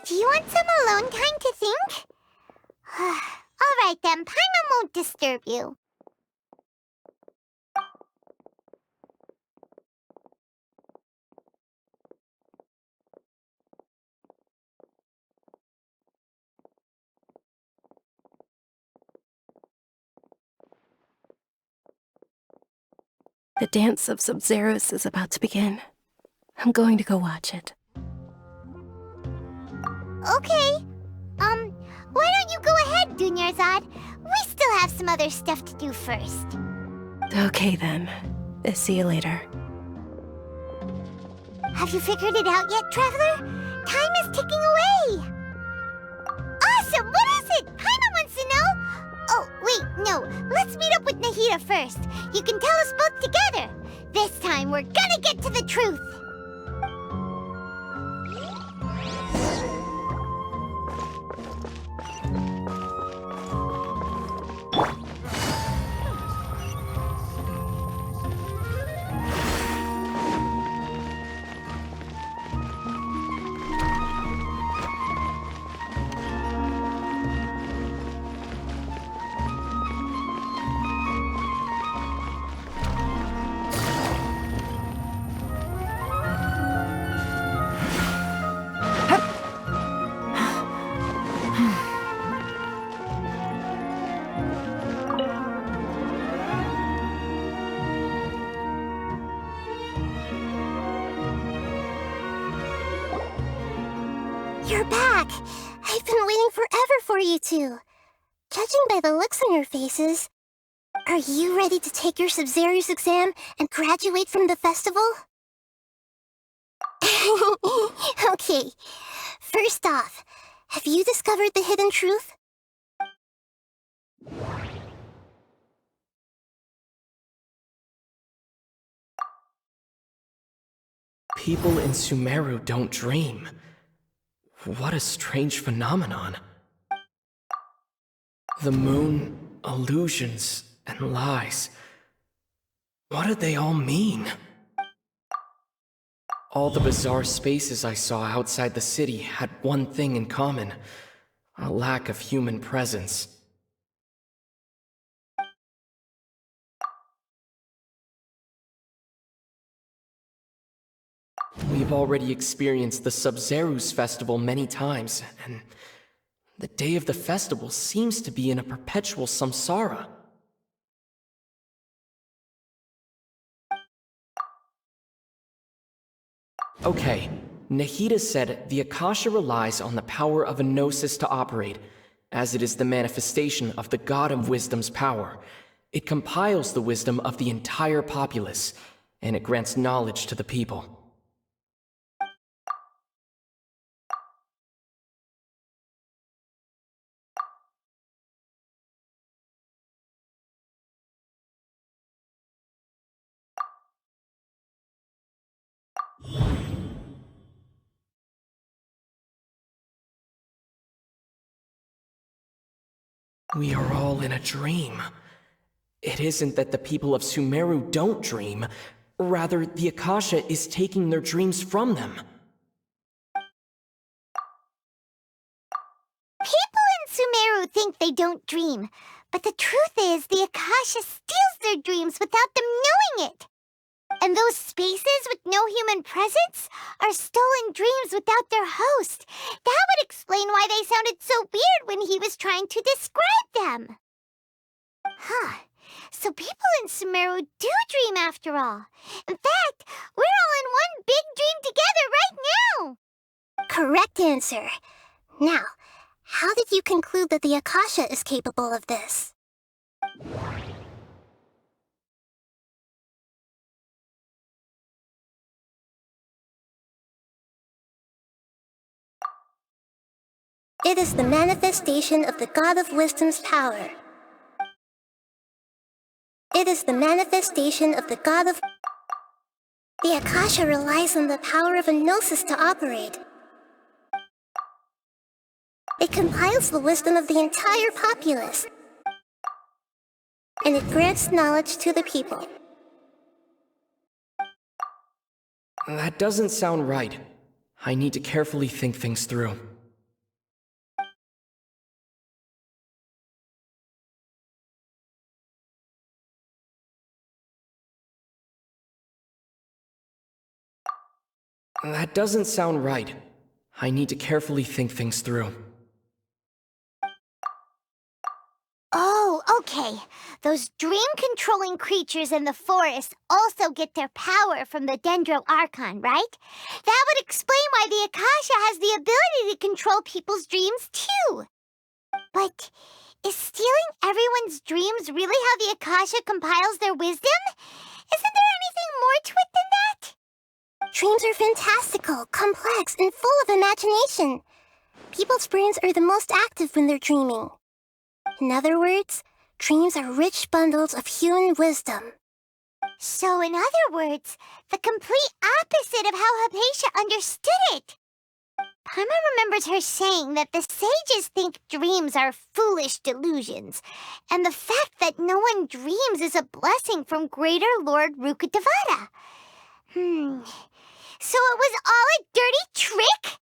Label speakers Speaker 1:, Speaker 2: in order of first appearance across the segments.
Speaker 1: Do you want some alone time to think? All right then, Paimon won't disturb you.
Speaker 2: The dance of Sub-Zeros is about to begin. I'm going to go watch it.
Speaker 1: Okay. Why don't you go ahead, Dunyarzad? We still have some other stuff to do first.
Speaker 2: Okay then. See you later.
Speaker 1: Have you figured it out yet, Traveler? Time is ticking away! Awesome! What is it? Paimon wants to know! Oh, wait, no. Let's meet up with Nahida first. You can tell us both together. This time, we're gonna get to the truth! You're back! I've been waiting forever for you two. Judging by the looks on your faces, are you ready to take your Sub-Zeros exam and graduate from the festival? Okay, first off, have you discovered the hidden truth?
Speaker 3: People in Sumeru don't dream. What a strange phenomenon. The moon, illusions, and lies. What do they all mean? All the bizarre spaces I saw outside the city had one thing in common: a lack of human presence. We've already experienced the Sub-Zeros festival many times, and the day of the festival seems to be in a perpetual samsara. Okay, Nahida said the Akasha relies on the power of a gnosis to operate, as it is the manifestation of the God of Wisdom's power. It compiles the wisdom of the entire populace, and it grants knowledge to the people. We are all in a dream. It isn't that the people of Sumeru don't dream. Rather, the Akasha is taking their dreams from them.
Speaker 1: People in Sumeru think they don't dream, but the truth is the Akasha steals their dreams without them knowing it. And those spaces with no human presence are stolen dreams without their host. That would explain why they sounded so weird when he was trying to describe them. Huh. So people in Sumeru do dream after all. In fact, we're all in one big dream together right now. Correct answer. Now, how did you conclude that the Akasha is capable of this? It is the manifestation of the God of Wisdom's power. It is the manifestation of the God of... The Akasha relies on the power of a gnosis to operate. It compiles the wisdom of the entire populace. And it grants knowledge to the people.
Speaker 3: That doesn't sound right. I need to carefully think things through. That doesn't sound right. I need to carefully think things through.
Speaker 1: Oh, okay. Those dream-controlling creatures in the forest also get their power from the Dendro Archon, right? That would explain why the Akasha has the ability to control people's dreams, too. But is stealing everyone's dreams really how the Akasha compiles their wisdom? Isn't there anything more to it than that?
Speaker 4: Dreams are fantastical, complex, and full of imagination. People's brains are the most active when they're dreaming. In other words, dreams are rich bundles of human wisdom.
Speaker 1: So, in other words, the complete opposite of how Hypatia understood it. Paimon remembers her saying that the sages think dreams are foolish delusions, and the fact that no one dreams is a blessing from Greater Lord Rukkhadevata. So it was all a dirty trick?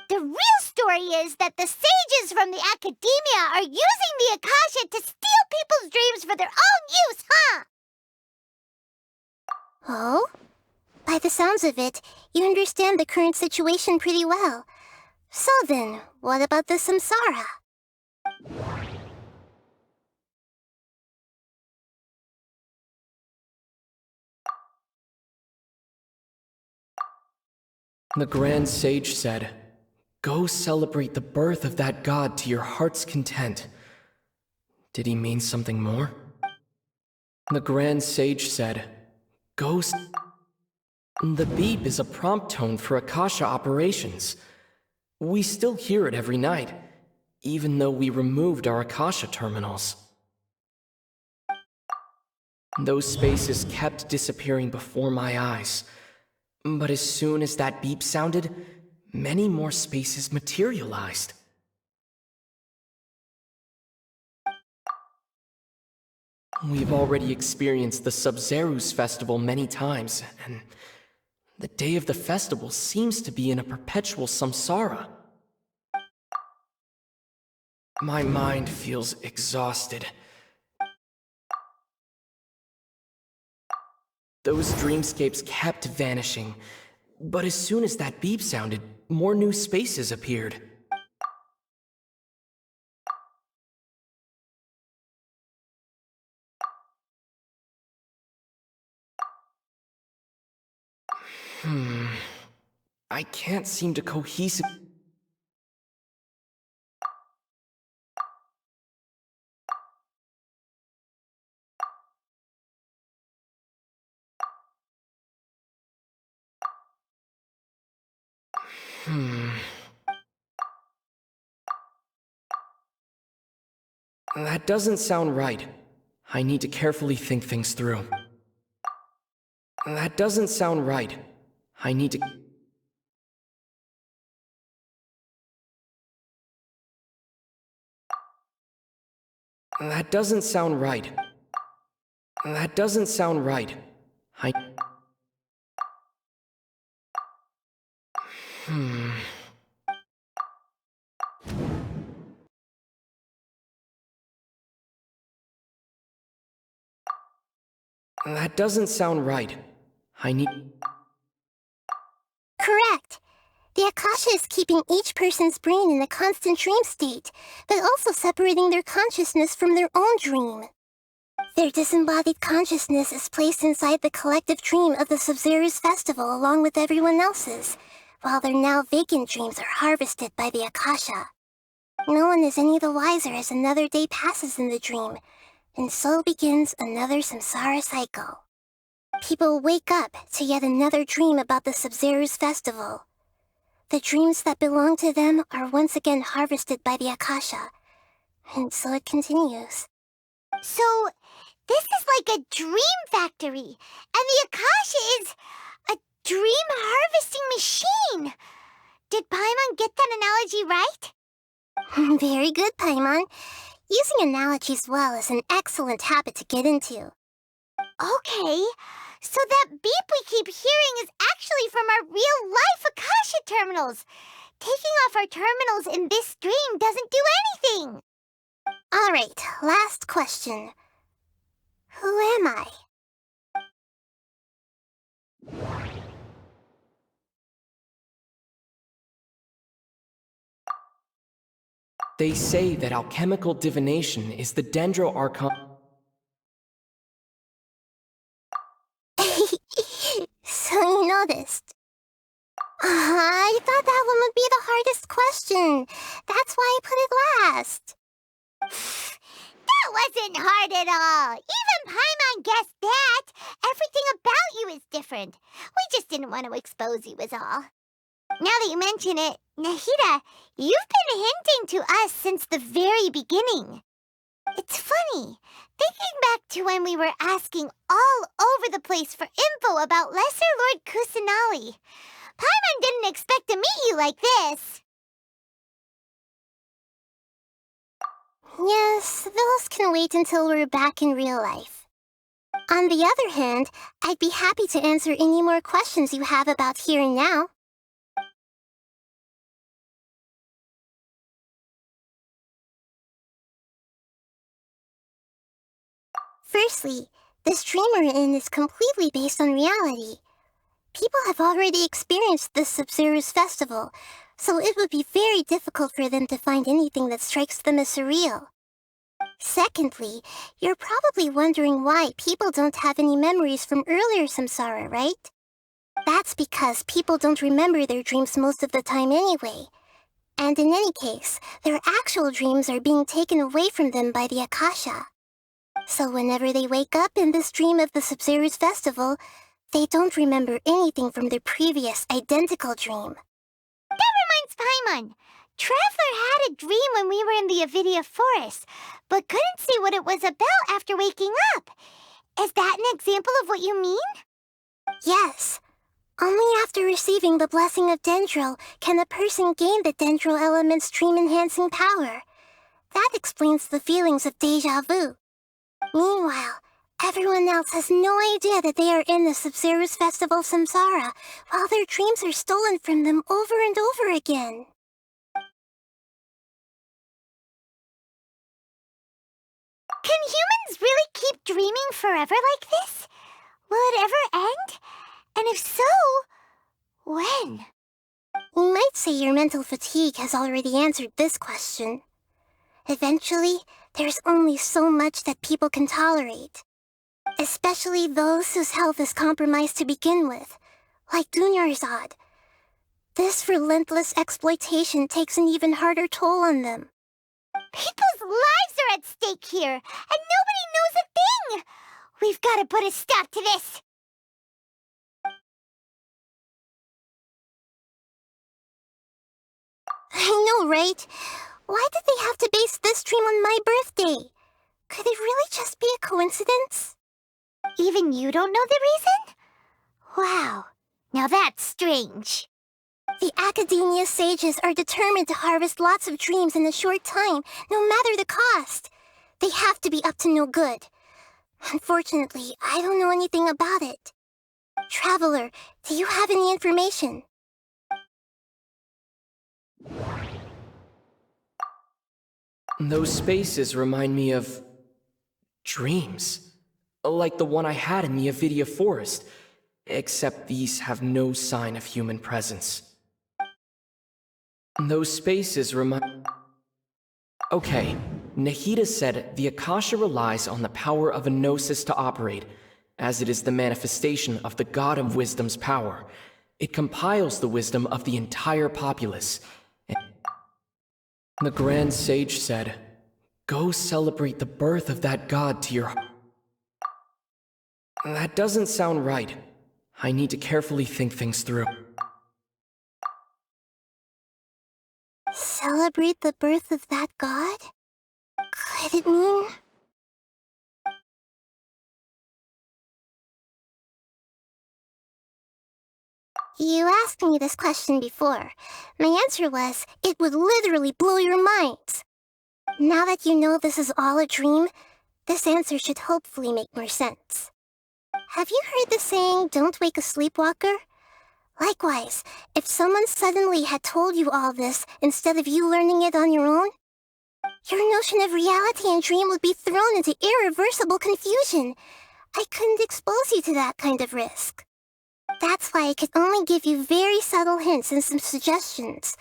Speaker 1: The real story is that the sages from the academia are using the Akasha to steal people's dreams for their own use, huh?
Speaker 4: Oh? By the sounds of it, you understand the current situation pretty well. So then, what about the samsara?
Speaker 3: The Grand Sage said, "Go celebrate the birth of that god to your heart's content." Did he mean something more? The Grand Sage said, The beep is a prompt tone for Akasha operations. We still hear it every night, even though we removed our Akasha terminals. Those spaces kept disappearing before my eyes. But as soon as that beep sounded, many more spaces materialized. We've already experienced the Sub-Zerus festival many times, and the day of the festival seems to be in a perpetual samsara. My mind feels exhausted. Those dreamscapes kept vanishing, but as soon as that beep sounded, more new spaces appeared. I can't seem to cohesive... That doesn't sound right. I need to carefully think things through. That doesn't sound right. I need to... That doesn't sound right. That doesn't sound right. I... That doesn't sound right. I need...
Speaker 4: Correct. The Akasha is keeping each person's brain in a constant dream state, but also separating their consciousness from their own dream. Their disembodied consciousness is placed inside the collective dream of the Sub-Zerus festival along with everyone else's, while their now vacant dreams are harvested by the Akasha. No one is any the wiser as another day passes in the dream, and so begins another samsara cycle. People wake up to yet another dream about the Sub-Zerus festival. The dreams that belong to them are once again harvested by the Akasha, and so it continues.
Speaker 1: So, this is like a dream factory, and the Akasha is a dream harvesting machine. Did Paimon get that analogy right?
Speaker 4: Very good, Paimon. Using analogies well is an excellent habit to get into.
Speaker 1: Okay, so that beep we keep hearing is actually from our real-life Akasha terminals. Taking off our terminals in this dream doesn't do anything.
Speaker 4: All right, last question. Who am I?
Speaker 3: They say that alchemical divination is the Dendro Archon.
Speaker 4: So you noticed. I thought that one would be the hardest question. That's why I put it last.
Speaker 1: That wasn't hard at all. Even Paimon guessed that. Everything about you is different. We just didn't want to expose you is all. Now that you mention it, Nahida, you've been hinting to us since the very beginning. It's funny, thinking back to when we were asking all over the place for info about Lesser Lord Kusanali. Paimon didn't expect to meet you like this.
Speaker 4: Yes, those can wait until we're back in real life. On the other hand, I'd be happy to answer any more questions you have about here and now. Firstly, this dream we're in is completely based on reality. People have already experienced this Sub-Zero's festival, so it would be very difficult for them to find anything that strikes them as surreal. Secondly, you're probably wondering why people don't have any memories from earlier samsara, right? That's because people don't remember their dreams most of the time anyway. And in any case, their actual dreams are being taken away from them by the Akasha. So whenever they wake up in this dream of the Sub-Zero's festival, they don't remember anything from their previous identical dream.
Speaker 1: That reminds Paimon. Traveler had a dream when we were in the Avidia forest, but couldn't see what it was about after waking up. Is that an example of what you mean?
Speaker 4: Yes. Only after receiving the blessing of Dendro can a person gain the Dendro element's dream-enhancing power. That explains the feelings of déjà vu. Meanwhile, everyone else has no idea that they are in the Sub-Zero's festival samsara, while their dreams are stolen from them over and over again.
Speaker 1: Can humans really keep dreaming forever like this? Will it ever end? And if so, when?
Speaker 4: You might say your mental fatigue has already answered this question. Eventually, there's only so much that people can tolerate. Especially those whose health is compromised to begin with, like Dunyarzad. This relentless exploitation takes an even harder toll on them.
Speaker 1: People's lives are at stake here, and nobody knows a thing! We've got to put a stop to this!
Speaker 4: I know, right? Why did they have to base this dream on my birthday? Could it really just be a coincidence?
Speaker 1: Even you don't know the reason? Wow, now that's strange.
Speaker 4: The Academia sages are determined to harvest lots of dreams in a short time, no matter the cost. They have to be up to no good. Unfortunately, I don't know anything about it. Traveler, do you have any information?
Speaker 3: Those spaces remind me of dreams, like the one I had in the Avidia forest, except these have no sign of human presence. Those spaces remind... Okay, Nahida said the Akasha relies on the power of a gnosis to operate, as it is the manifestation of the God of Wisdom's power. It compiles the wisdom of the entire populace. The Grand Sage said, "Go celebrate the birth of that god to your heart." That doesn't sound right. I need to carefully think things through.
Speaker 4: Celebrate the birth of that god? Could it mean... You asked me this question before. My answer was, it would literally blow your minds. Now that you know this is all a dream, this answer should hopefully make more sense. Have you heard the saying, "Don't wake a sleepwalker"? Likewise, if someone suddenly had told you all this instead of you learning it on your own, your notion of reality and dream would be thrown into irreversible confusion. I couldn't expose you to that kind of risk. That's why I could only give you very subtle hints and some suggestions.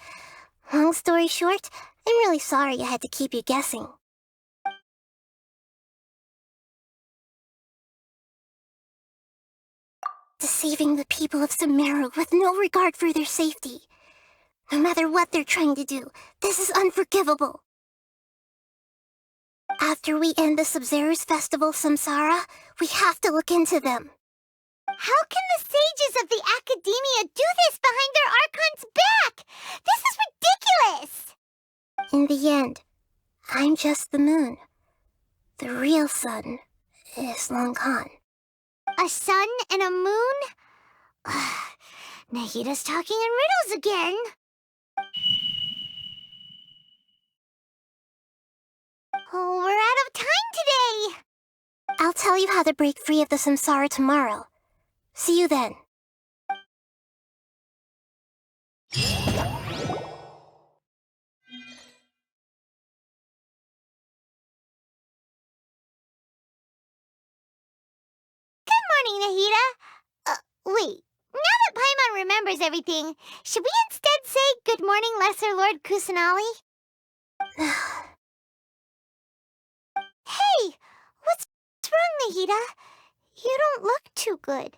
Speaker 4: Long story short, I'm really sorry I had to keep you guessing. Deceiving the people of Sumeru with no regard for their safety. No matter what they're trying to do, this is unforgivable. After we end the Sub-Zero's festival, Samsara, we have to look into them.
Speaker 1: How can the sages of the Academia do this behind their Archon's back? This is ridiculous!
Speaker 4: In the end, I'm just the moon. The real sun is long gone.
Speaker 1: A sun and a moon? Nahida's talking in riddles again. Oh, we're out of time today.
Speaker 4: I'll tell you how to break free of the samsara tomorrow. See you then.
Speaker 1: Good morning, Nahida. Wait. Now that Paimon remembers everything, should we instead say good morning, Lesser Lord Kusanali? Hey, what's wrong, Nahida? You don't look too good.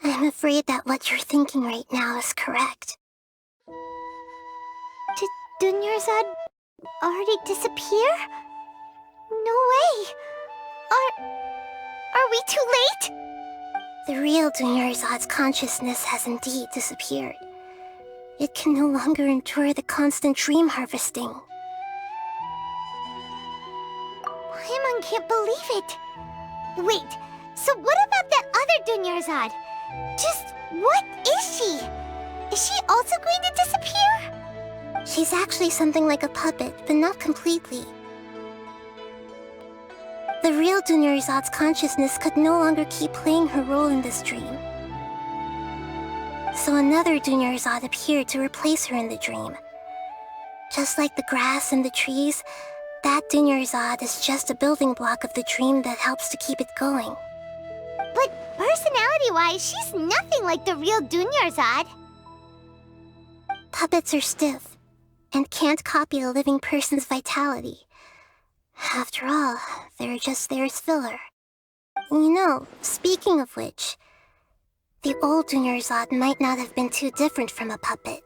Speaker 4: I'm afraid that what you're thinking right now is correct.
Speaker 1: Did Dunyarzad already disappear? No way. Are we too late?
Speaker 4: The real Dunyarzad's consciousness has indeed disappeared. It can no longer endure the constant dream harvesting.
Speaker 1: Paimon can't believe it. Wait, so what about that other Dunyarzad? Just what is she? Is she also going to disappear?
Speaker 4: She's actually something like a puppet, but not completely. The real Dunyarzad's consciousness could no longer keep playing her role in this dream. So another Dunyarzad appeared to replace her in the dream. Just like the grass and the trees, that Dunyarzad is just a building block of the dream that helps to keep it going.
Speaker 1: But personality-wise, she's nothing like the real Dunyarzad.
Speaker 4: Puppets are stiff, and can't copy a living person's vitality. After all, they're just there as filler. You know, speaking of which, the old Dunyarzad might not have been too different from a puppet.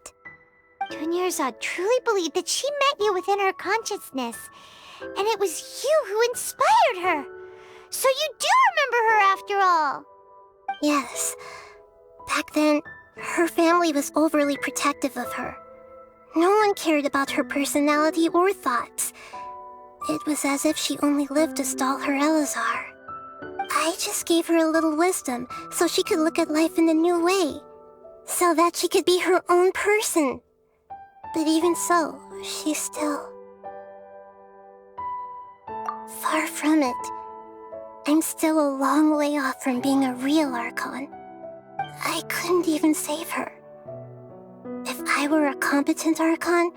Speaker 1: Dunyarzad truly believed that she met you within her consciousness, and it was you who inspired her. So you do remember her after all.
Speaker 4: Yes. Back then, her family was overly protective of her. No one cared about her personality or thoughts. It was as if she only lived to stall her Elazar. I just gave her a little wisdom so she could look at life in a new way. So that she could be her own person. But even so, she's still... far from it. I'm still a long way off from being a real Archon. I couldn't even save her. If I were a competent Archon,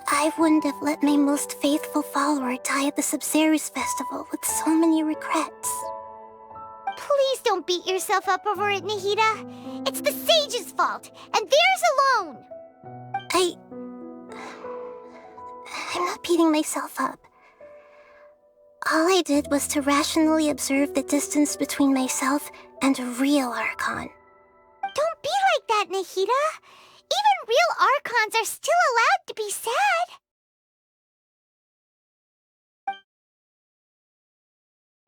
Speaker 4: I wouldn't have let my most faithful follower die at the Sub-Zero's festival with so many regrets.
Speaker 1: Please don't beat yourself up over it, Nahida. It's the sage's fault, and theirs alone.
Speaker 4: I'm not beating myself up. All I did was to rationally observe the distance between myself and a real Archon.
Speaker 1: Don't be like that, Nahida. Even real Archons are still allowed to be sad.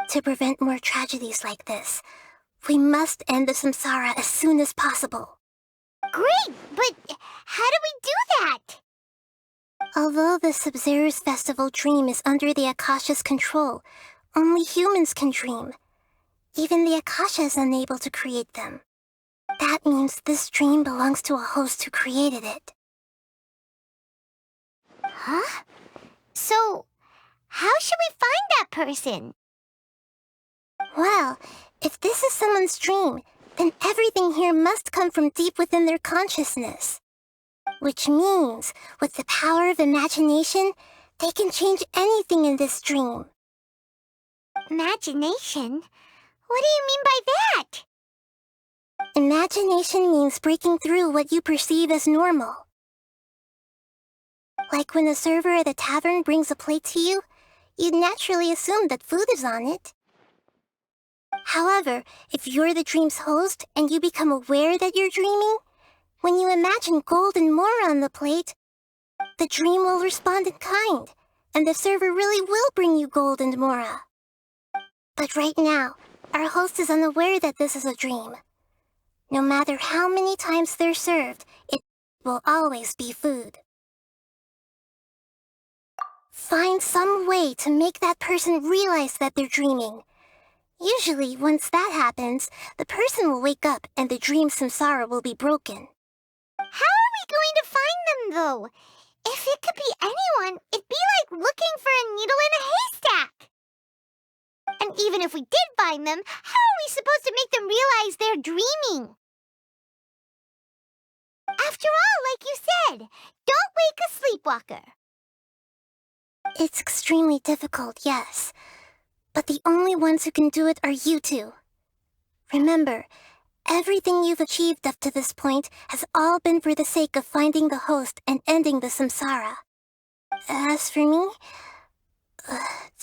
Speaker 4: To prevent more tragedies like this, we must end the samsara as soon as possible.
Speaker 1: Great, but how do we do that?
Speaker 4: Although the Sub-Zero's festival dream is under the Akasha's control, only humans can dream. Even the Akasha is unable to create them. That means this dream belongs to a host who created it.
Speaker 1: Huh? So, how should we find that person?
Speaker 4: Well, if this is someone's dream, then everything here must come from deep within their consciousness. Which means, with the power of imagination, they can change anything in this dream.
Speaker 1: Imagination? What do you mean by that?
Speaker 4: Imagination means breaking through what you perceive as normal. Like when a server at a tavern brings a plate to you, you'd naturally assume that food is on it. However, if you're the dream's host and you become aware that you're dreaming, when you imagine gold and more on the plate, the dream will respond in kind, and the server really will bring you gold and mora. But right now, our host is unaware that this is a dream. No matter how many times they're served, it will always be food. Find some way to make that person realize that they're dreaming. Usually, once that happens, the person will wake up and the dream samsara will be broken.
Speaker 1: How are we going to find them, though? If it could be anyone, it'd be like looking for a needle in a haystack. And even if we did find them, how are we supposed to make them realize they're dreaming? After all, like you said, don't wake a sleepwalker.
Speaker 4: It's extremely difficult, yes. But the only ones who can do it are you two. Remember, everything you've achieved up to this point has all been for the sake of finding the host and ending the samsara. As for me,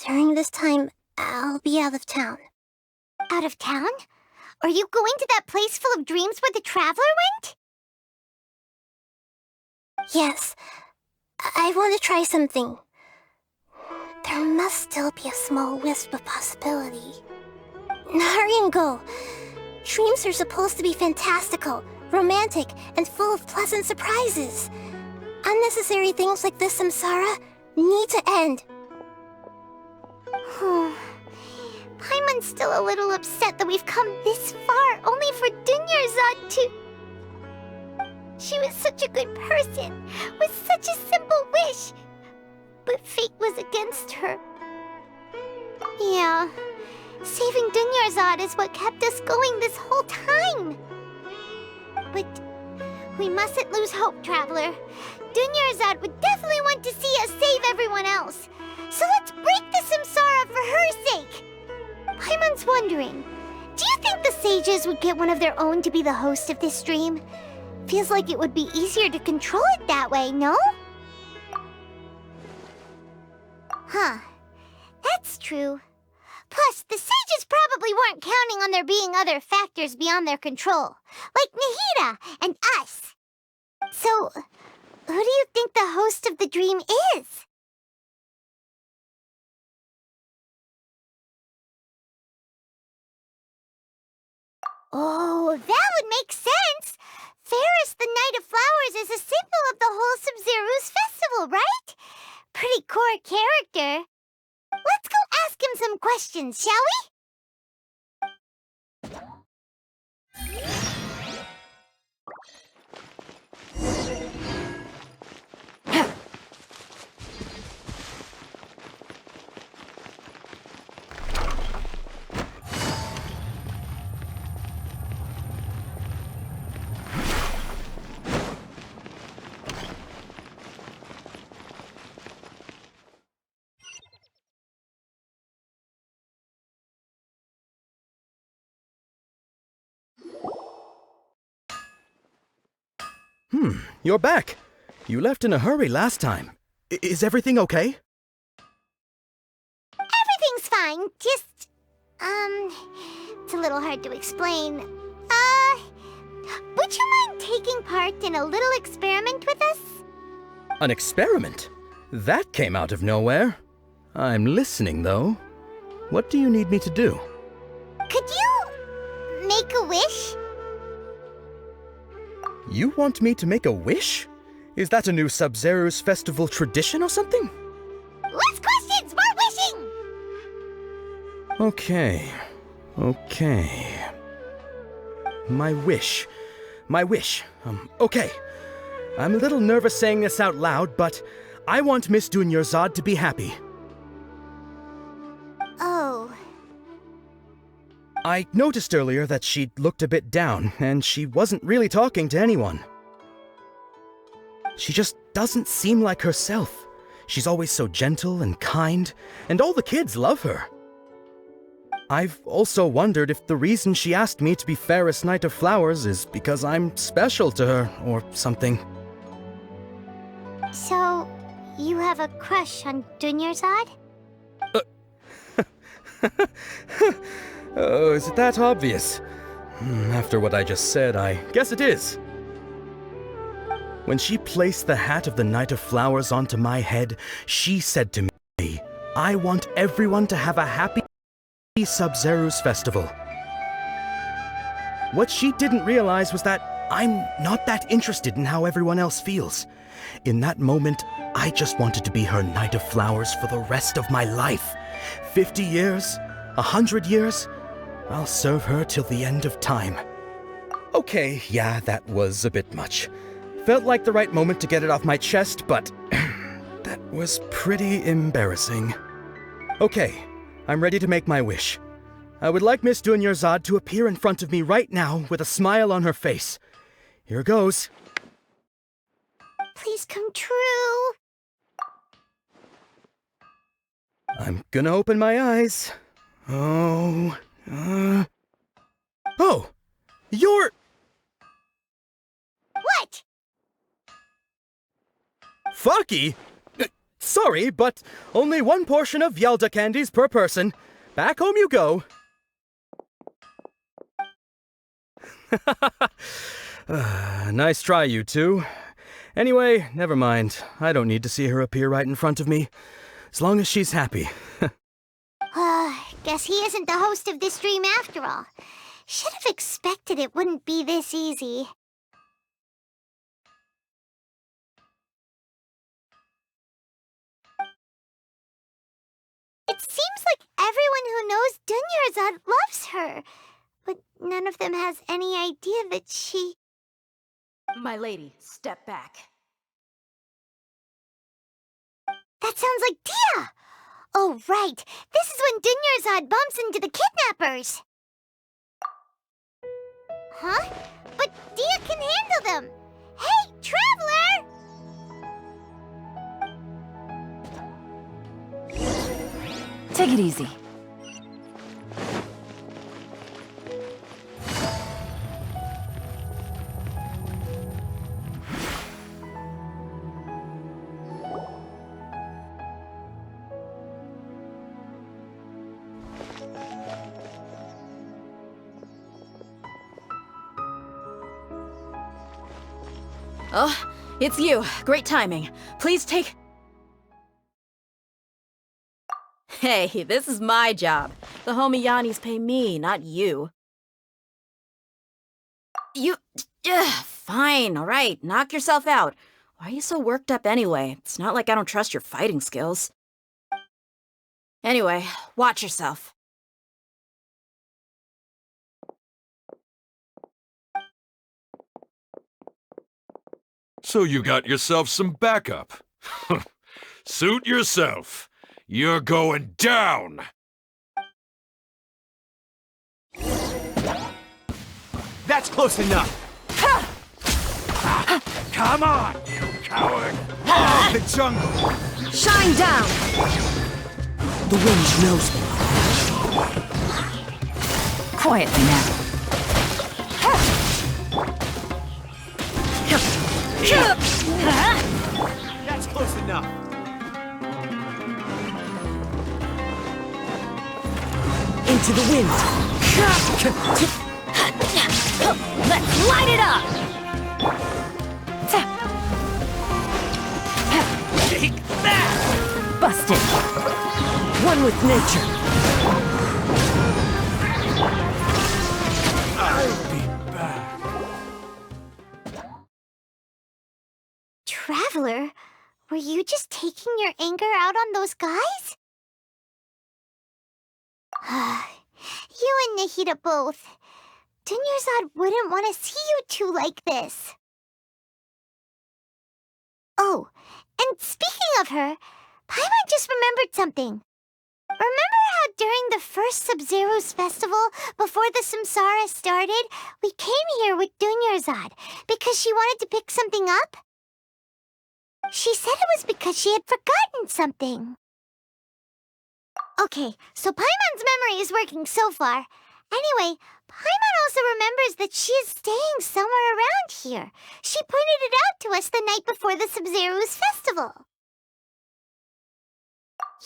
Speaker 4: during this time, I'll be out of town.
Speaker 1: Out of town? Are you going to that place full of dreams where the traveler went?
Speaker 4: Yes, I want to try something. There must still be a small wisp of possibility. Hurry and go. Dreams are supposed to be fantastical, romantic, and full of pleasant surprises. Unnecessary things like this samsara need to end.
Speaker 1: Paimon's still a little upset that we've come this far only for Dunyarzad to... She was such a good person, with such a simple wish. But fate was against her. Yeah, saving Dunyarzad is what kept us going this whole time. But we mustn't lose hope, Traveler. Dunyarzad would definitely want to see us save everyone else. So let's break the samsara for her sake. Paimon's wondering, do you think the sages would get one of their own to be the host of this dream? Feels like it would be easier to control it that way, no? Huh. That's true. Plus, the sages probably weren't counting on there being other factors beyond their control, like Nahida and us. So, who do you think the host of the dream is? Oh, that would make sense. Fairest the Night of Flowers is a symbol of the wholesome Zeru's festival, right? Pretty core character. Let's go ask him some questions, shall
Speaker 5: You're back. You left in a hurry last time. Is everything okay?
Speaker 1: Everything's fine, just... it's a little hard to explain. Would you mind taking part in a little experiment with us?
Speaker 5: An experiment? That came out of nowhere. I'm listening, though. What do you need me to do?
Speaker 1: Could you make a wish?
Speaker 5: You want me to make a wish? Is that a new Sub-Zero's festival tradition or something?
Speaker 1: Less questions, more wishing!
Speaker 5: Okay. My wish. Okay. I'm a little nervous saying this out loud, but I want Miss Dunyarzad to be happy.
Speaker 1: Oh.
Speaker 5: I noticed earlier that she looked a bit down, and she wasn't really talking to anyone. She just doesn't seem like herself. She's always so gentle and kind, and all the kids love her. I've also wondered if the reason she asked me to be Fairest Night of Flowers is because I'm special to her, or something.
Speaker 1: So, you have a crush on Dunyarzad?
Speaker 5: Oh, is it that obvious? After what I just said, I guess it is. When she placed the hat of the Knight of Flowers onto my head, she said to me, I want everyone to have a happy Sub-Zero's festival. What she didn't realize was that I'm not that interested in how everyone else feels. In that moment, I just wanted to be her Knight of Flowers for the rest of my life. 50 years? 100 years? I'll serve her till the end of time. Okay, yeah, that was a bit much. Felt like the right moment to get it off my chest, but that was pretty embarrassing. Okay, I'm ready to make my wish. I would like Miss Dunyarzad to appear in front of me right now with a smile on her face. Here goes.
Speaker 1: Please come true.
Speaker 5: I'm gonna open my eyes. Oh, you're...
Speaker 1: What?
Speaker 5: Fucky? Sorry, but only one portion of Yelda candies per person. Back home you go. Nice try, you two. Anyway, never mind. I don't need to see her appear right in front of me. As long as she's happy.
Speaker 1: Guess he isn't the host of this dream after all. Should have expected it wouldn't be this easy. It seems like everyone who knows Dunyarzad loves her, but none of them has any idea that she...
Speaker 6: My lady, step back.
Speaker 1: That sounds like Dia! Oh, right. This is when Dunyarzad bumps into the kidnappers. Huh? But Dia can handle them. Hey, Traveler!
Speaker 6: Take it easy. Oh, it's you. Great timing. Please take... Hey, this is my job. The homie Yannis pay me, not you. You... fine, alright. Knock yourself out. Why are you so worked up anyway? It's not like I don't trust your fighting skills. Anyway, watch yourself.
Speaker 7: So you got yourself some backup. Suit yourself. You're going down!
Speaker 8: That's close enough!
Speaker 7: Come on, you coward!
Speaker 8: Oh, the jungle!
Speaker 6: Shine down!
Speaker 8: The wind knows me.
Speaker 6: Quietly now.
Speaker 8: That's close enough. Into the wind.
Speaker 6: Let's light it up!
Speaker 8: Take that!
Speaker 6: Busted!
Speaker 8: One with nature.
Speaker 7: I'll be back.
Speaker 1: Traveler, were you just taking your anger out on those guys? You and Nahida both. Dunyarzad wouldn't want to see you two like this. Oh, and speaking of her, Paimon just remembered something. Remember how during the first Sub-Zero's festival, before the Samsara started, we came here with Dunyarzad because she wanted to pick something up? She said it was because she had forgotten something. Okay, so Paimon's memory is working so far. Anyway, Paimon also remembers that she is staying somewhere around here. She pointed it out to us the night before the Sub-Zero's festival.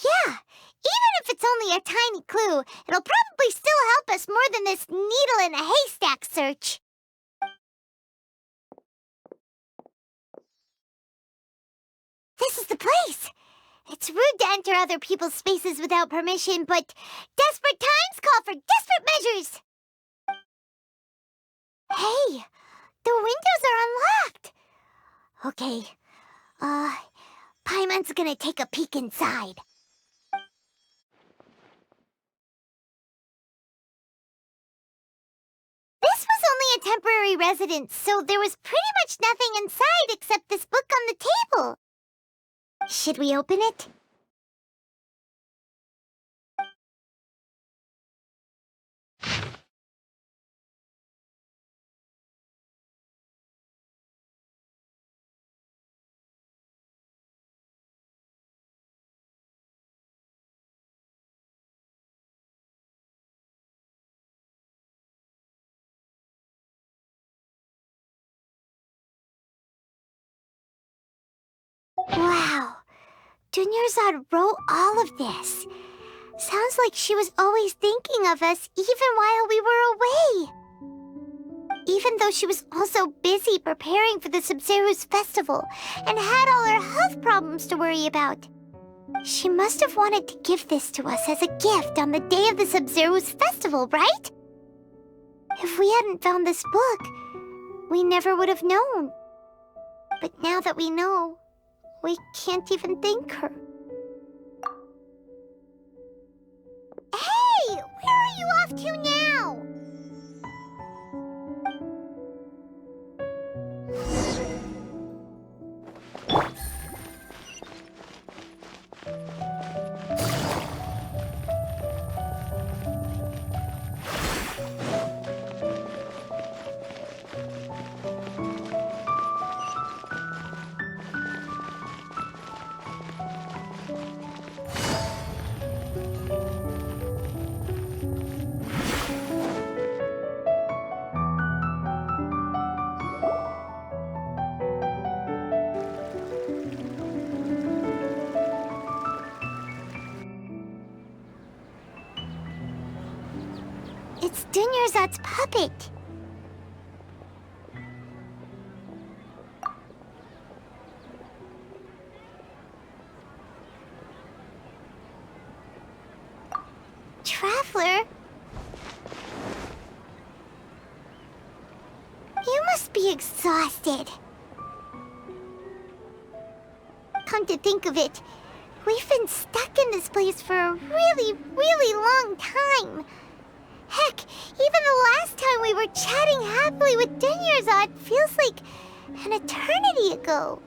Speaker 1: Yeah, even if it's only a tiny clue, it'll probably still help us more than this needle in a haystack search. This is the place. It's rude to enter other people's spaces without permission, but desperate times call for desperate measures. Hey, the windows are unlocked. Okay, Paimon's gonna take a peek inside. This was only a temporary residence, so there was pretty much nothing inside except this book on the table. Should we open it? Wow, Dunyarzad wrote all of this. Sounds like she was always thinking of us even while we were away. Even though she was also busy preparing for the Sabzeruz festival and had all her health problems to worry about. She must have wanted to give this to us as a gift on the day of the Sabzeruz festival, right? If we hadn't found this book, we never would have known. But now that we know, we can't even thank her. Hey! Where are you off to now? It's Dunyarzad's puppet. Traveler? You must be exhausted. Come to think of it, we've been stuck in this place for a really, really long time. Heck, even the last time we were chatting happily with Dunyarzad feels like an eternity ago.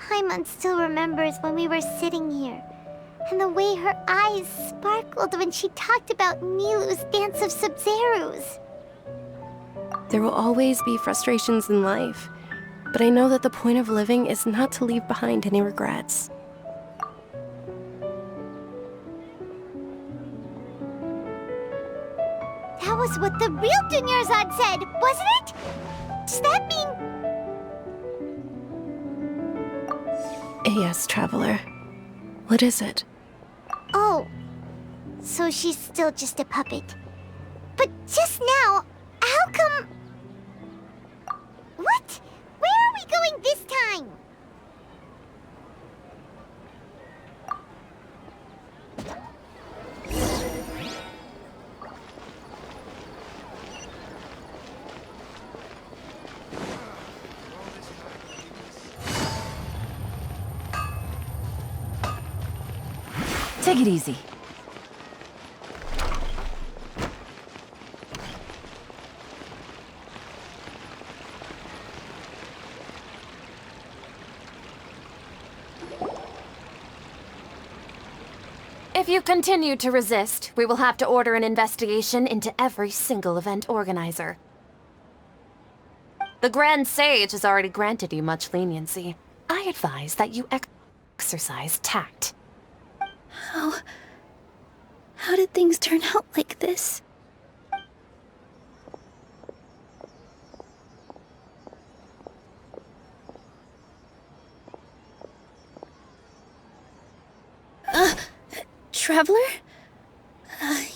Speaker 1: Paimon still remembers when we were sitting here, and the way her eyes sparkled when she talked about Nilou's Dance of Sabzeruz.
Speaker 2: There will always be frustrations in life, but I know that the point of living is not to leave behind any regrets.
Speaker 1: That was what the real Dunyarzad said, wasn't it? Does that mean...
Speaker 2: Yes, Traveler. What is it?
Speaker 1: Oh, so she's still just a puppet. But just now, how come... What? Where are we going this time?
Speaker 9: Take it easy.
Speaker 2: If you continue to resist, we will have to order an investigation into every single event organizer. The Grand Sage has already granted you much leniency. I advise that you exercise tact.
Speaker 4: How did things turn out like this? Traveler?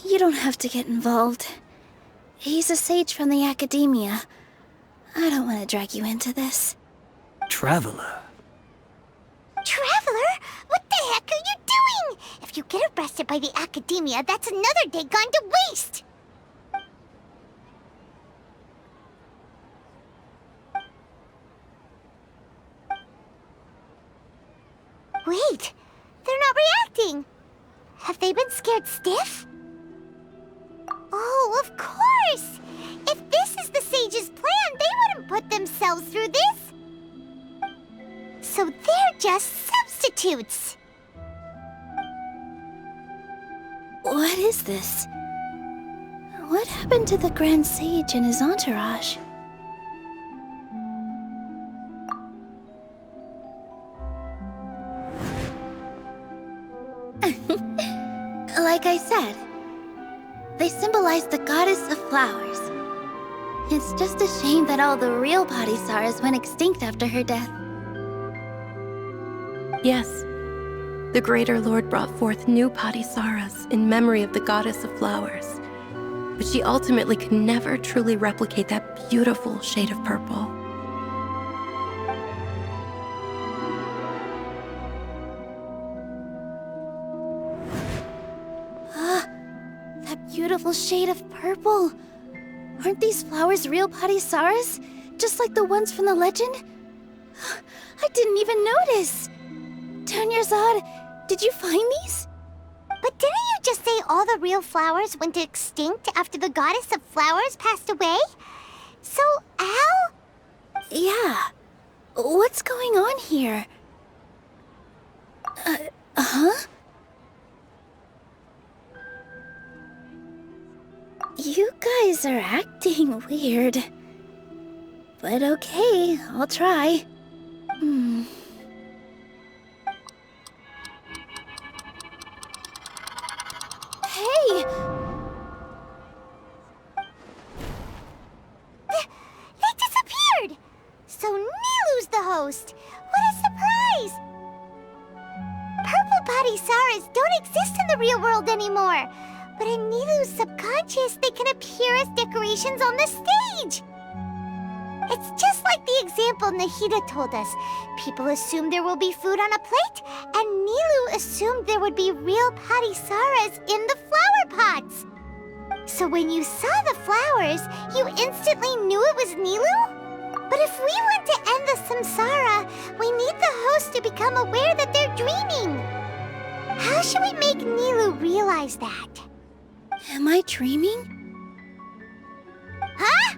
Speaker 4: You don't have to get involved. He's a sage from the academia. I don't want to drag you into this.
Speaker 8: Traveler.
Speaker 1: Traveler? What the heck are you doing? If you get arrested by the academia, that's another day gone to waste! Wait, they're not reacting! Have they been scared stiff? Oh, of course! If this is the sage's plan, they wouldn't put themselves through this! So they're just substitutes!
Speaker 4: What is this? What happened to the Grand Sage and his entourage? Like I said, they symbolize the goddess of flowers. It's just a shame that all the real Padisaras went extinct after her death.
Speaker 2: Yes, the Greater Lord brought forth new Padisaras in memory of the goddess of flowers, but she ultimately could never truly replicate that beautiful shade of purple.
Speaker 4: That beautiful shade of purple. Aren't these flowers real Padisaras? Just like the ones from the legend? I didn't even notice. Tanyarzad, did you find these?
Speaker 1: But didn't you just say all the real flowers went extinct after the goddess of flowers passed away? So, how?
Speaker 4: Yeah. What's going on here? Huh? You guys are acting weird. But okay, I'll try. Hey!
Speaker 1: They disappeared! So Nilou's the host! What a surprise! Purple Padisaras don't exist in the real world anymore! But in Nilou's subconscious, they can appear as decorations on the stage! It's just like the example Nahida told us. People assumed there will be food on a plate, and Nilou assumed there would be real Padisaras in the flower pots. So when you saw the flowers, you instantly knew it was Nilou? But if we want to end the samsara, we need the host to become aware that they're dreaming. How should we make Nilou realize that?
Speaker 4: Am I dreaming?
Speaker 1: Huh?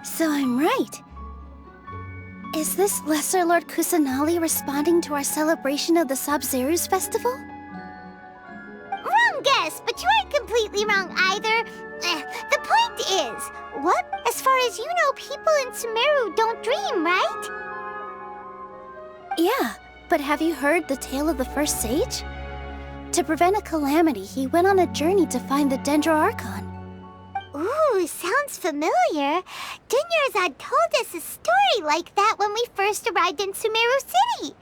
Speaker 4: So I'm right. Is this Lesser Lord Kusanali responding to our celebration of the Sabzeruz festival?
Speaker 1: Wrong guess, but you aren't completely wrong either. The point is, what? As far as you know, people in Sumeru don't dream, right?
Speaker 4: Yeah, but have you heard the tale of the first sage? To prevent a calamity, he went on a journey to find the Dendro Archon.
Speaker 1: Ooh, sounds familiar. Dunyarzad told us a story like that when we first arrived in Sumeru City.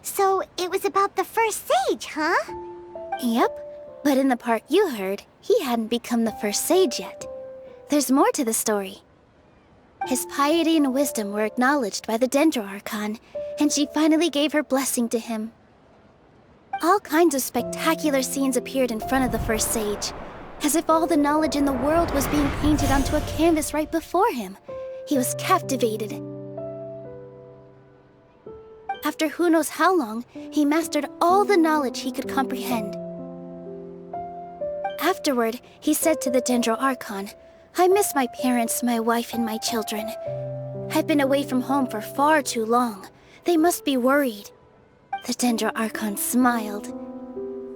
Speaker 1: So it was about the first sage, huh?
Speaker 4: Yep, but in the part you heard, he hadn't become the first sage yet. There's more to the story. His piety and wisdom were acknowledged by the Dendro Archon, and she finally gave her blessing to him. All kinds of spectacular scenes appeared in front of the first sage, as if all the knowledge in the world was being painted onto a canvas right before him. He was captivated. After who knows how long, he mastered all the knowledge he could comprehend. Afterward, he said to the Dendro Archon, "I miss my parents, my wife, and my children. I've been away from home for far too long. They must be worried." The Dendro Archon smiled.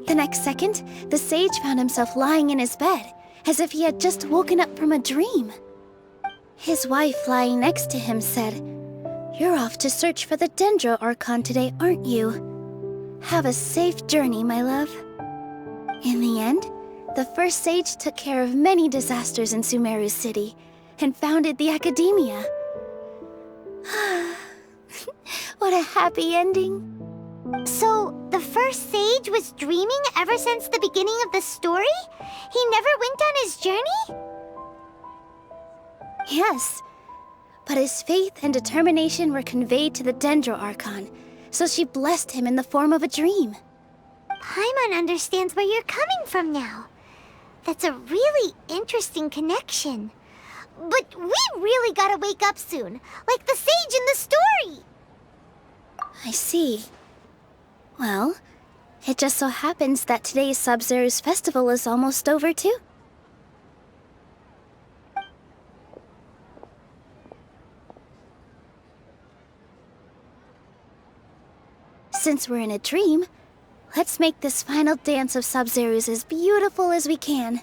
Speaker 4: The next second, the sage found himself lying in his bed, as if he had just woken up from a dream. His wife lying next to him said, "You're off to search for the Dendro Archon today, aren't you? Have a safe journey, my love." In the end, the first sage took care of many disasters in Sumeru City and founded the Academia. What a happy ending.
Speaker 1: So, the first sage was dreaming ever since the beginning of the story? He never went on his journey?
Speaker 4: Yes, but his faith and determination were conveyed to the Dendro Archon, so she blessed him in the form of a dream.
Speaker 1: Paimon understands where you're coming from now. That's a really interesting connection. But we really gotta wake up soon, like the sage in the story.
Speaker 4: I see. Well, it just so happens that today's Sub-Zero's festival is almost over too. Since we're in a dream, let's make this final dance of Sub-Zero's as beautiful as we can.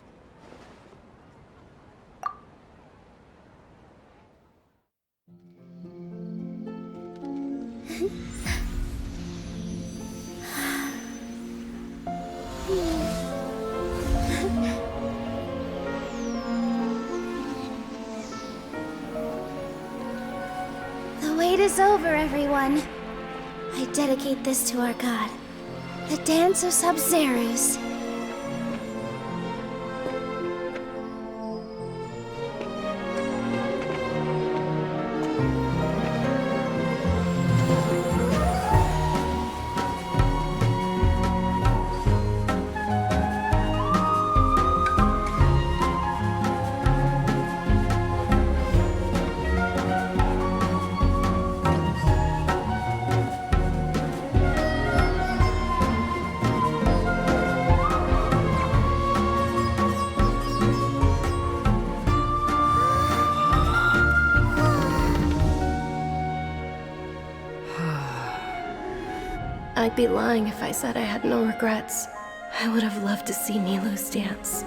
Speaker 4: The wait is over, everyone. I dedicate this to our god, the Dance of Sub-Zeros.
Speaker 2: I'd be lying if I said I had no regrets. I would have loved to see Nilou's dance.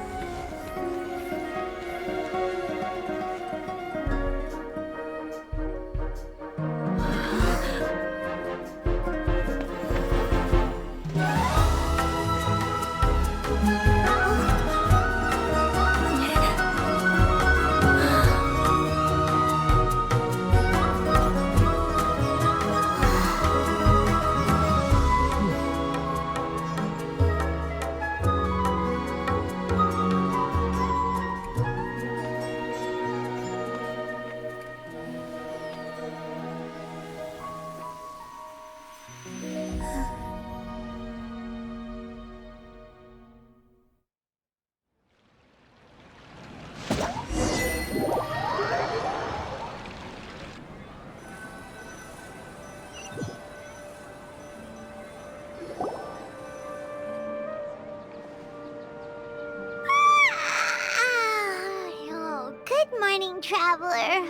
Speaker 1: Traveler.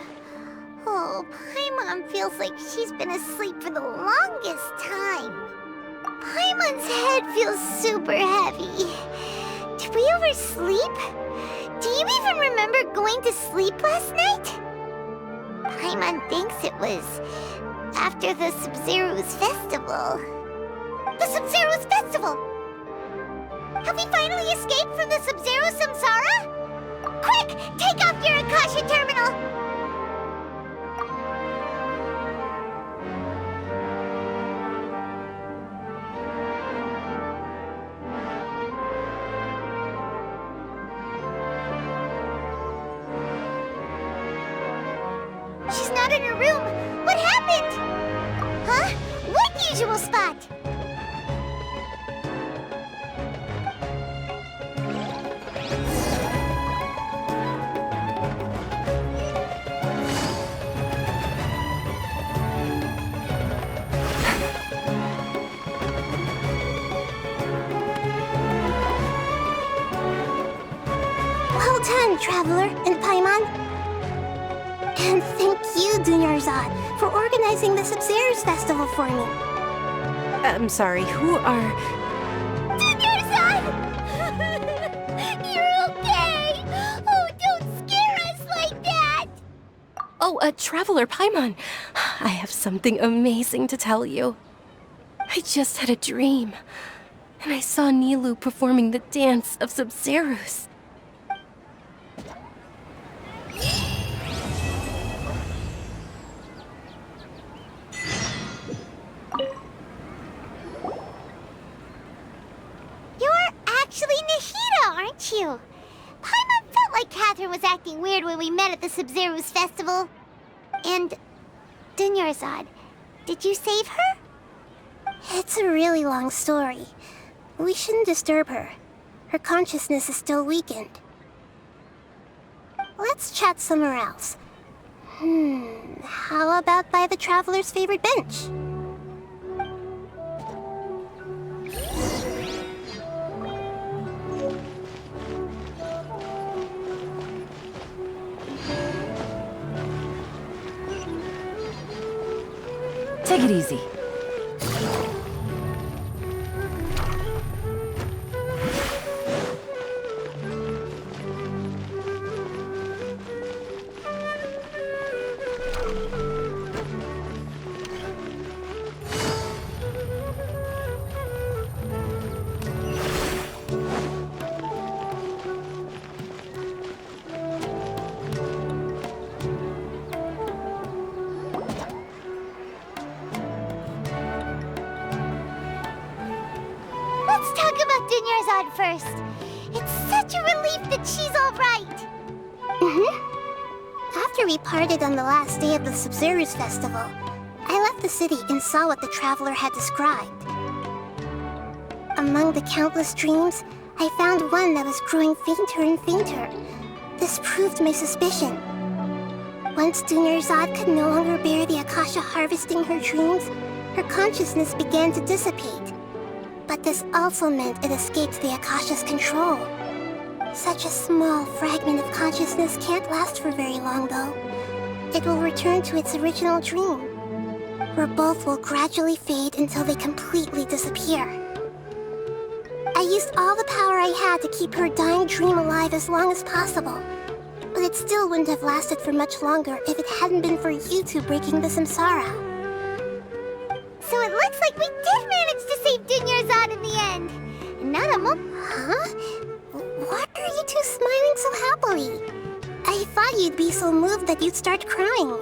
Speaker 1: Oh, Paimon feels like she's been asleep for the longest time. Paimon's head feels super heavy. Did we oversleep? Do you even remember going to sleep last night? Paimon thinks it was after the Sub-Zero's festival. The Sub-Zero's festival! Have we finally escaped from the Sub-Zero samsara? Quick! Take off your Akasha terminal! She's not in her room! What happened? Huh? What usual spot?
Speaker 4: Traveler and Paimon. And thank you, Dunyarzad, for organizing the Sub-Zero's festival for me.
Speaker 2: I'm sorry, who are...
Speaker 1: Dinyarzad! You're okay! Oh, don't scare us like that!
Speaker 2: Oh, Traveler Paimon. I have something amazing to tell you. I just had a dream, and I saw Nilou performing the dance of Sub-Zerus.
Speaker 1: You're actually Nahida, aren't you? Paimon felt like Catherine was acting weird when we met at the Sub-Zerus festival. And Dinyarzad, did you save her?
Speaker 4: It's a really long story. We shouldn't disturb her. Her consciousness is still weakened. Let's chat somewhere else. How about by the Traveler's favorite bench?
Speaker 9: Take it easy.
Speaker 1: Let's talk about Dinyarzad first. It's such a relief that she's all right.
Speaker 4: After we parted on the last day of the Sub-Zerus festival, I left the city and saw what the Traveler had described. Among the countless dreams, I found one that was growing fainter and fainter. This proved my suspicion. Once Dinyarzad could no longer bear the Akasha harvesting her dreams, her consciousness began to dissipate. But this also meant it escaped the Akasha's control. Such a small fragment of consciousness can't last for very long, though. It will return to its original dream, where both will gradually fade until they completely disappear. I used all the power I had to keep her dying dream alive as long as possible, but it still wouldn't have lasted for much longer if it hadn't been for you two breaking the samsara.
Speaker 1: So it looks like we did manage to save Dinyarzad in the end. And now the
Speaker 4: Huh? Why are you two smiling so happily? I thought you'd be so moved that you'd start crying.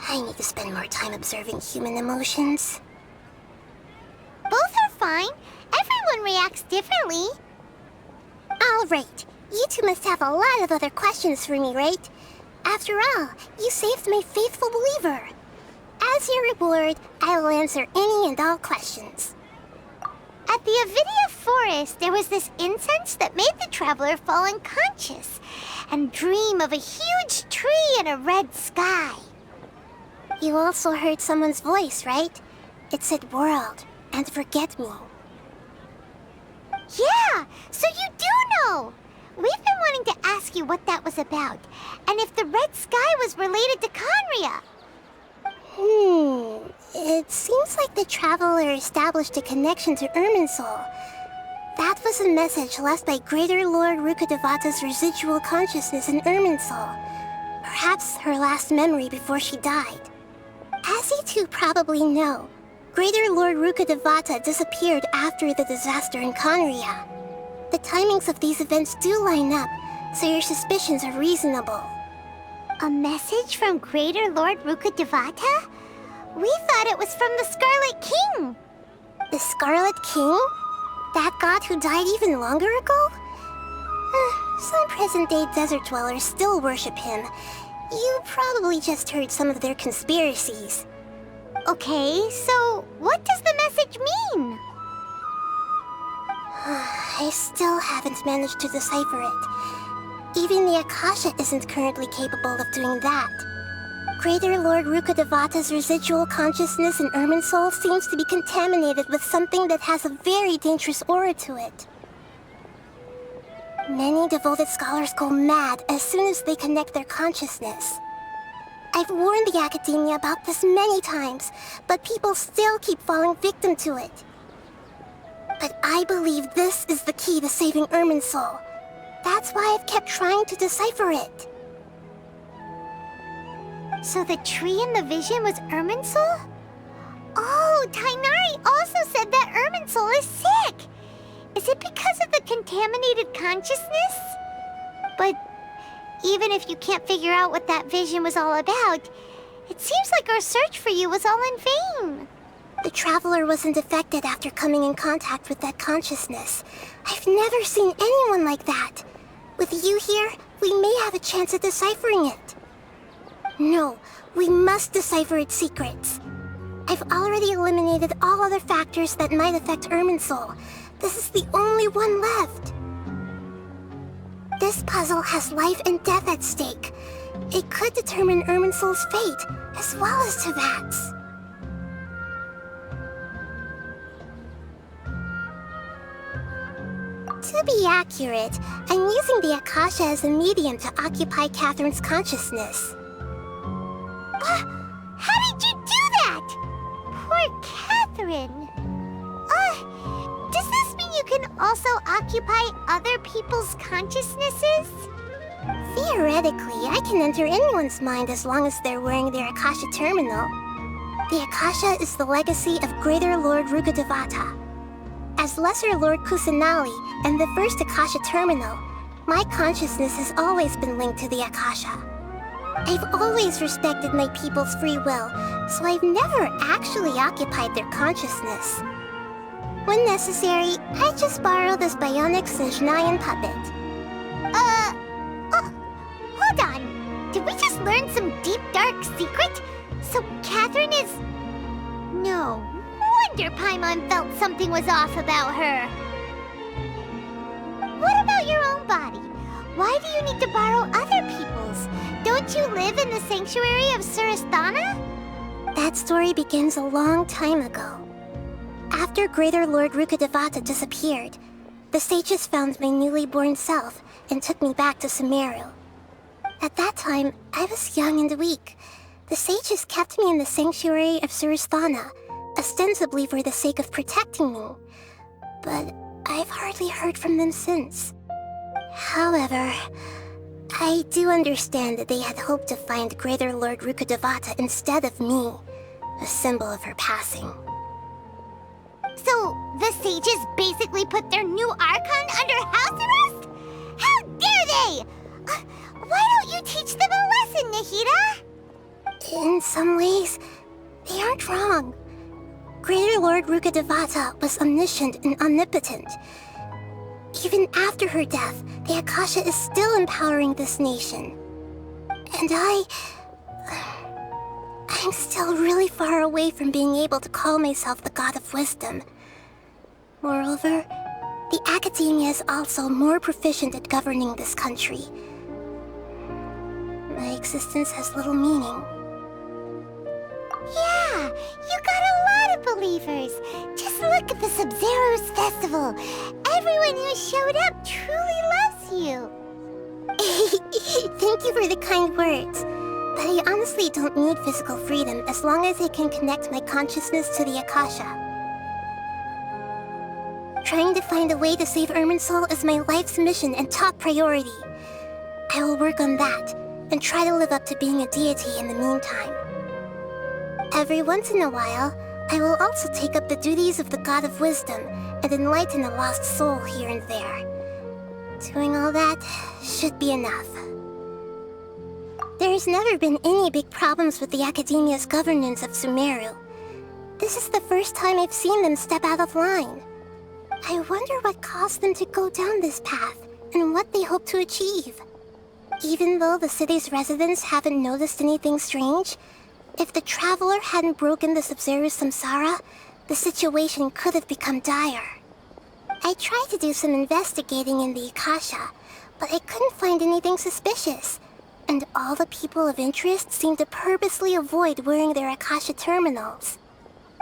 Speaker 4: I need to spend more time observing human emotions.
Speaker 1: both are fine. Everyone reacts differently.
Speaker 4: All right, you two must have a lot of other questions for me, right? After all, you saved my faithful believer. As your reward, I will answer any and all questions.
Speaker 1: At the Avidia forest, there was this incense that made the Traveler fall unconscious and dream of a huge tree and a red sky.
Speaker 4: You also heard someone's voice, right? It said world and forget me.
Speaker 1: Yeah, so you do know. We've been wanting to ask you what that was about, and if the red sky was related to Conria.
Speaker 4: It seems like the Traveler established a connection to Irminsul. That was a message left by Greater Lord Rukkhadevata's residual consciousness in Irminsul. Perhaps her last memory before she died. As you two probably know, Greater Lord Rukkhadevata disappeared after the disaster in Conria. The timings of these events do line up, so your suspicions are reasonable.
Speaker 1: A message from Greater Lord Rukkhadevata? We thought it was from the Scarlet King.
Speaker 4: The Scarlet King? That god who died even longer ago? Some present-day desert dwellers still worship him. You probably just heard some of their conspiracies.
Speaker 1: Okay, so what does the message mean?
Speaker 4: I still haven't managed to decipher it. Even the Akasha isn't currently capable of doing that. Greater Lord Rukkhadevata's residual consciousness in Irminsul seems to be contaminated with something that has a very dangerous aura to it. Many devoted scholars go mad as soon as they connect their consciousness. I've warned the Academia about this many times, but people still keep falling victim to it. But I believe this is the key to saving Irminsul. That's why I've kept trying to decipher it.
Speaker 1: So the tree in the vision was Irminsul? Oh, Tainari also said that Irminsul is sick! Is it because of the contaminated consciousness? But even if you can't figure out what that vision was all about, it seems like our search for you was all in vain.
Speaker 4: The Traveler wasn't affected after coming in contact with that consciousness. I've never seen anyone like that. With you here, we may have a chance at deciphering it. No, we must decipher its secrets. I've already eliminated all other factors that might affect Irminsul. This is the only one left. This puzzle has life and death at stake. It could determine Irminsul's fate, as well as Teyvat's. To be accurate, I'm using the Akasha as a medium to occupy Catherine's consciousness.
Speaker 1: How did you do that? Poor Catherine. Does this mean you can also occupy other people's consciousnesses?
Speaker 4: Theoretically, I can enter anyone's mind as long as they're wearing their Akasha terminal. The Akasha is the legacy of Greater Lord Rukkhadevata. As Lesser Lord Kusanali and the first Akasha terminal, my consciousness has always been linked to the Akasha. I've always respected my people's free will, so I've never actually occupied their consciousness. When necessary, I just borrow this bionic Snezhnayan puppet.
Speaker 1: Hold on. Did we just learn some deep, dark secret? So Catherine is... No wonder Paimon felt something was off about her. What about your own body? Why do you need to borrow other people's? Don't you live in the sanctuary of Surasthana?
Speaker 4: That story begins a long time ago. After Greater Lord Rukkhadevata disappeared, the sages found my newly born self and took me back to Sumeru. At that time, I was young and weak. The sages kept me in the sanctuary of Surasthana, ostensibly for the sake of protecting me. But I've hardly heard from them since. However, I do understand that they had hoped to find Greater Lord Rukkhadevata instead of me, a symbol of her passing.
Speaker 1: So, the sages basically put their new Archon under house arrest? How dare they! Why don't you teach them a lesson, Nahida?
Speaker 4: In some ways, they aren't wrong. Greater Lord Rukkhadevata was omniscient and omnipotent. Even after her death, the Akasha is still empowering this nation. And I'm still really far away from being able to call myself the God of Wisdom. Moreover, the Academia is also more proficient at governing this country. My existence has little meaning.
Speaker 1: Yeah, you got a lot of believers. Just look at the Sub-Zero's festival. Everyone who showed up truly loves you.
Speaker 4: Thank you for the kind words. But I honestly don't need physical freedom as long as I can connect my consciousness to the Akasha. Trying to find a way to save Irminsul is my life's mission and top priority. I will work on that, and try to live up to being a deity in the meantime. Every once in a while, I will also take up the duties of the God of Wisdom and enlighten a lost soul here and there. Doing all that should be enough. There's never been any big problems with the Academia's governance of Sumeru. This is the first time I've seen them step out of line. I wonder what caused them to go down this path, and what they hope to achieve. Even though the city's residents haven't noticed anything strange, if the Traveler hadn't broken the Sub-Zero's samsara, the situation could have become dire. I tried to do some investigating in the Akasha, but I couldn't find anything suspicious. And all the people of interest seem to purposely avoid wearing their Akasha terminals.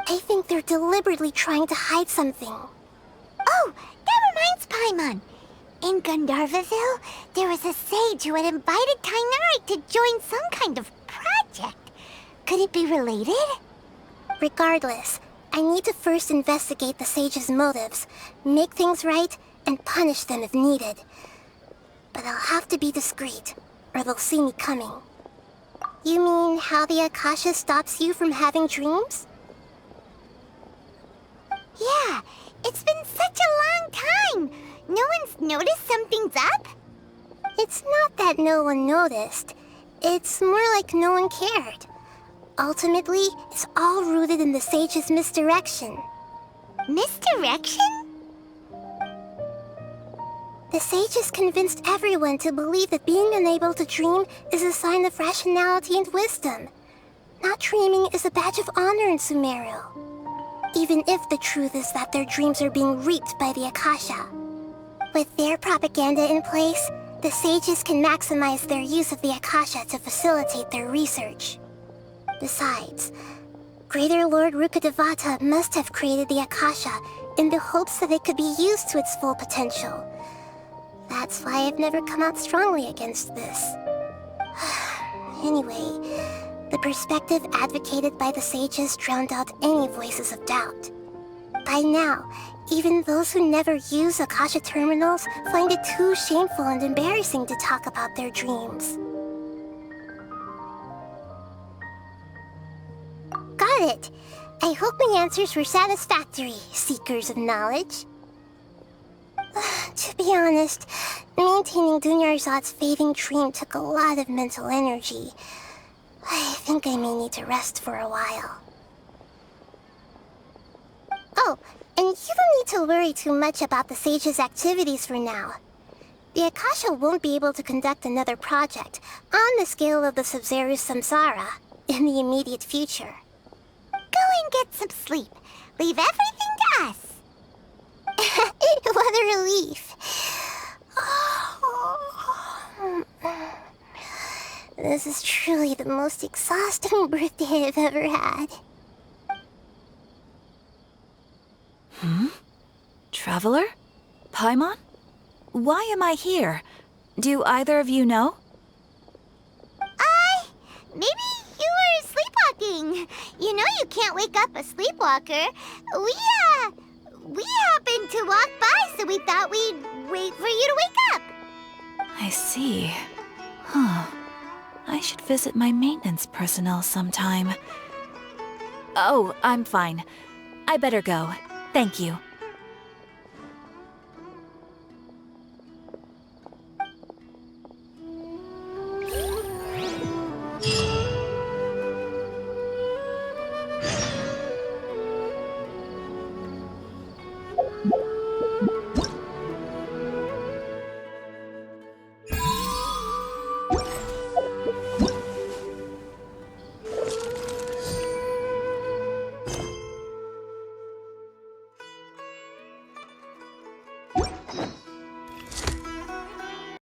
Speaker 4: I think they're deliberately trying to hide something.
Speaker 1: Oh, that reminds Paimon. In Gandharvaville, there was a sage who had invited Tainari to join some kind of project. project. Could it be related?
Speaker 4: Regardless, I need to first investigate the sage's motives, make things right, and punish them if needed. But I'll have to be discreet, or they'll see me coming. You mean how the Akasha stops you from having dreams?
Speaker 1: Yeah, it's been such a long time. No one's noticed something's up?
Speaker 4: It's not that no one noticed. It's more like no one cared. Ultimately, it's all rooted in the sage's misdirection.
Speaker 1: Misdirection?
Speaker 4: The sages convinced everyone to believe that being unable to dream is a sign of rationality and wisdom. Not dreaming is a badge of honor in Sumeru. Even if the truth is that their dreams are being reaped by the Akasha. With their propaganda in place, the sages can maximize their use of the Akasha to facilitate their research. Besides, Greater Lord Rukkhadevata must have created the Akasha in the hopes that it could be used to its full potential. That's why I've never come out strongly against this. Anyway, the perspective advocated by the sages drowned out any voices of doubt. By now, even those who never use Akasha terminals find it too shameful and embarrassing to talk about their dreams. Got it. I hope my answers were satisfactory, seekers of knowledge. To be honest, maintaining Dunyarzad's fading dream took a lot of mental energy. I think I may need to rest for a while. Oh, and you don't need to worry too much about the sage's activities for now. The Akasha won't be able to conduct another project on the scale of the Sub-Zero Samsara in the immediate future.
Speaker 1: Go and get some sleep. Leave everything to us.
Speaker 4: What a relief. This is truly the most exhausting birthday I've ever had.
Speaker 9: Traveler? Paimon? Why am I here? Do either of you know?
Speaker 1: Maybe you were sleepwalking. You know you can't wake up a sleepwalker. We happened to walk by, so we thought we'd wait for you to wake up.
Speaker 9: I see. Huh. I should visit my maintenance personnel sometime. Oh, I'm fine. I better go. Thank you.